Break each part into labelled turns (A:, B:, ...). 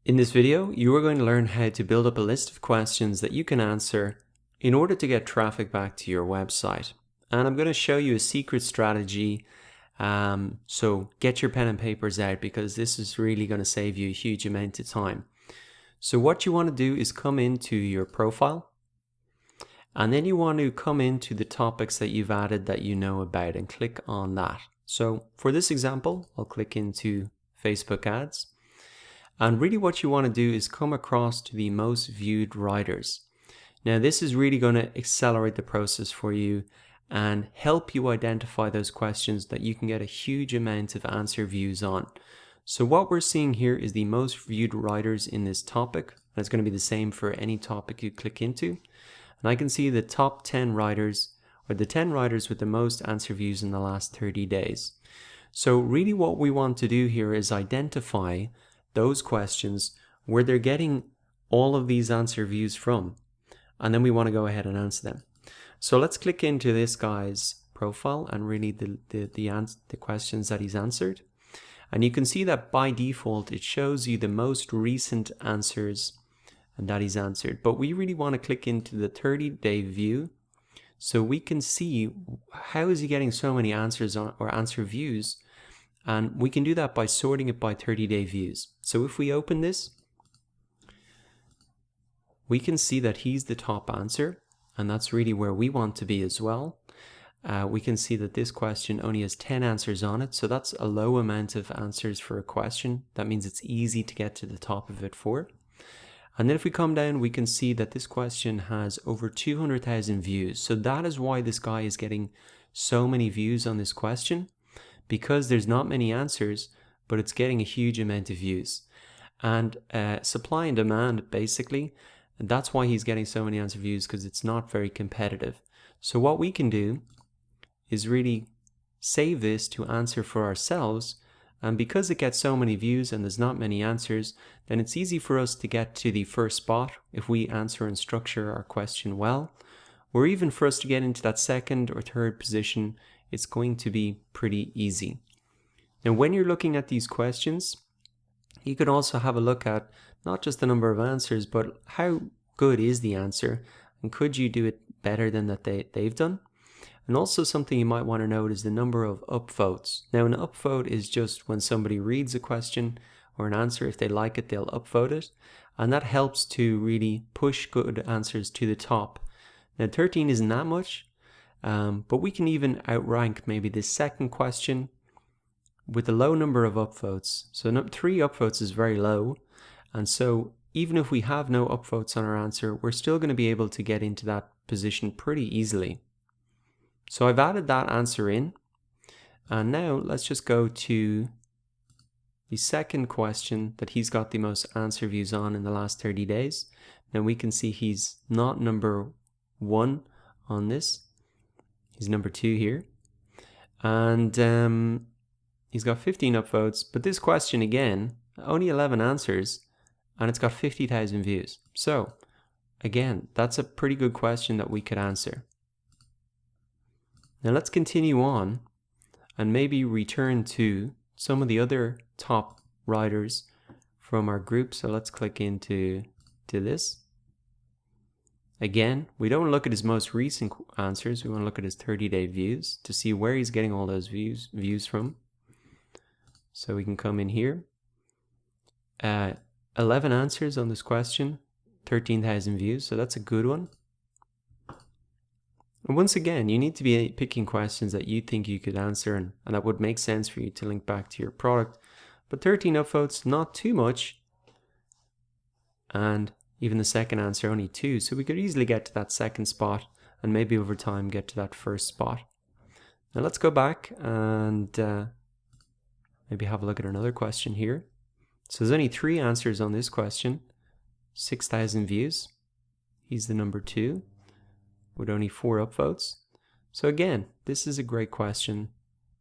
A: In this video, you are going to learn how to build up a list of questions that you can answer in order to get traffic back to your website. And I'm going to show you a secret strategy. So get your pen and papers out because this is really going to save you a huge amount of time. So what you want to do is come into your profile, and then you want to come into the topics that you've added that you know about and click on that. So for this example, I'll click into Facebook ads. And really what you want to do is come across to the most viewed writers. Now this is really going to accelerate the process for you and help you identify those questions that you can get a huge amount of answer views on. So what we're seeing here is the most viewed writers in this topic. And it's going to be the same for any topic you click into. And I can see the top 10 writers, or the 10 writers with the most answer views in the last 30 days. So really what we want to do here is identify those questions where they're getting all of these answer views from, and then we want to go ahead and answer them. So let's click into this guy's profile and really the questions that he's answered, and you can see that by default it shows you the most recent answers and that he's answered, but we really want to click into the 30-day view so we can see how is he getting so many answers on, or answer views. And we can do that by sorting it by 30-day views. So if we open this, we can see that he's the top answer, and that's really where we want to be as well. We can see that this question only has 10 answers on it, so that's a low amount of answers for a question. That means it's easy to get to the top of it for. And then if we come down, we can see that this question has over 200,000 views. So that is why this guy is getting so many views on this question, because there's not many answers, but it's getting a huge amount of views. And supply and demand, basically, and that's why he's getting so many answer views, because it's not very competitive. So what we can do is really save this to answer for ourselves, and because it gets so many views and there's not many answers, then it's easy for us to get to the first spot if we answer and structure our question well, or even for us to get into that second or third position. It's going to be pretty easy. Now when you're looking at these questions, you can also have a look at not just the number of answers, but how good is the answer, and could you do it better than that they've done. And also something you might want to note is the number of upvotes. Now an upvote is just when somebody reads a question or an answer, if they like it, they'll upvote it, and that helps to really push good answers to the top. Now 13 isn't that much, but we can even outrank maybe the second question with a low number of upvotes. So 3 upvotes is very low, and so even if we have no upvotes on our answer, we're still going to be able to get into that position pretty easily. So I've added that answer in, and now let's just go to the second question that he's got the most answer views on in the last 30 days. Now we can see he's not number 1 on this. He's number 2 here, and he's got 15 upvotes, but this question again, only 11 answers, and it's got 50,000 views. So again, that's a pretty good question that we could answer. Now let's continue on and maybe return to some of the other top writers from our group. So let's click into this. Again, we don't look at his most recent answers. We want to look at his 30-day views to see where he's getting all those views from. So we can come in here. 11 answers on this question, 13,000 views. So that's a good one. And once again, you need to be picking questions that you think you could answer and that would make sense for you to link back to your product. But 13 upvotes, not too much. And even the second answer, only 2. So we could easily get to that second spot and maybe over time get to that first spot. Now let's go back and maybe have a look at another question here. So there's only 3 answers on this question, 6,000 views. He's the number 2 with only 4 upvotes. So again, this is a great question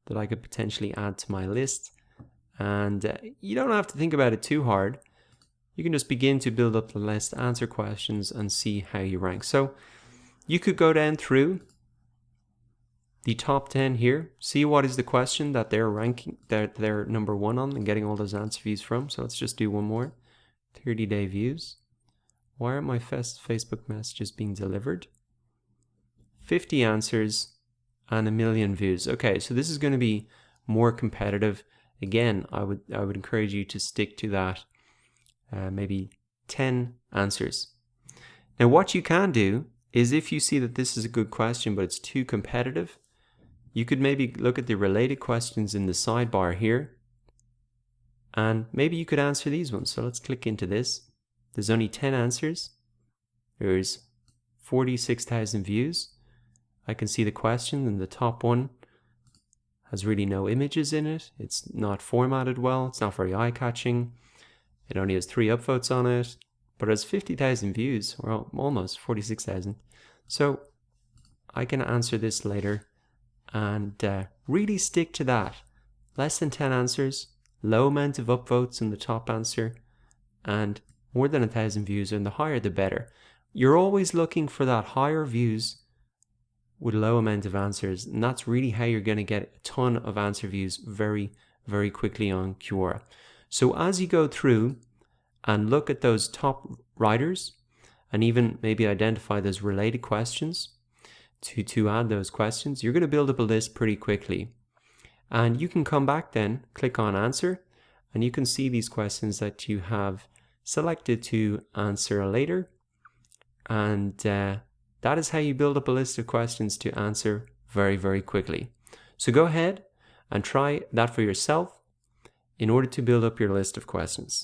A: that I could potentially add to my list. And you don't have to think about it too hard. You can just begin to build up the list, answer questions, and see how you rank. So you could go down through the top 10 here, see what is the question that they're ranking, that they're number 1 on and getting all those answer views from. So let's just do one more. 30-day views. Why aren't my Facebook messages being delivered? 50 answers and 1 million views. Okay, so this is going to be more competitive. Again, I would encourage you to stick to that, maybe 10 answers. Now what you can do is, if you see that this is a good question but it's too competitive, you could maybe look at the related questions in the sidebar here, and maybe you could answer these ones. So let's click into this. There's only 10 answers. There's 46,000 views. I can see the question, and the top one has really no images in it. It's not formatted well. It's not very eye-catching. It only has 3 upvotes on it, but it has 50,000 views, or almost 46,000. So I can answer this later and really stick to that. Less than 10 answers, low amount of upvotes in the top answer, and more than 1,000 views, and the higher the better. You're always looking for that higher views with low amount of answers, and that's really how you're going to get a ton of answer views very, very quickly on Quora. So as you go through and look at those top writers, and even maybe identify those related questions to add those questions, you're going to build up a list pretty quickly. And you can come back then, click on answer, and you can see these questions that you have selected to answer later. And that is how you build up a list of questions to answer very, very quickly. So go ahead and try that for yourself in order to build up your list of questions.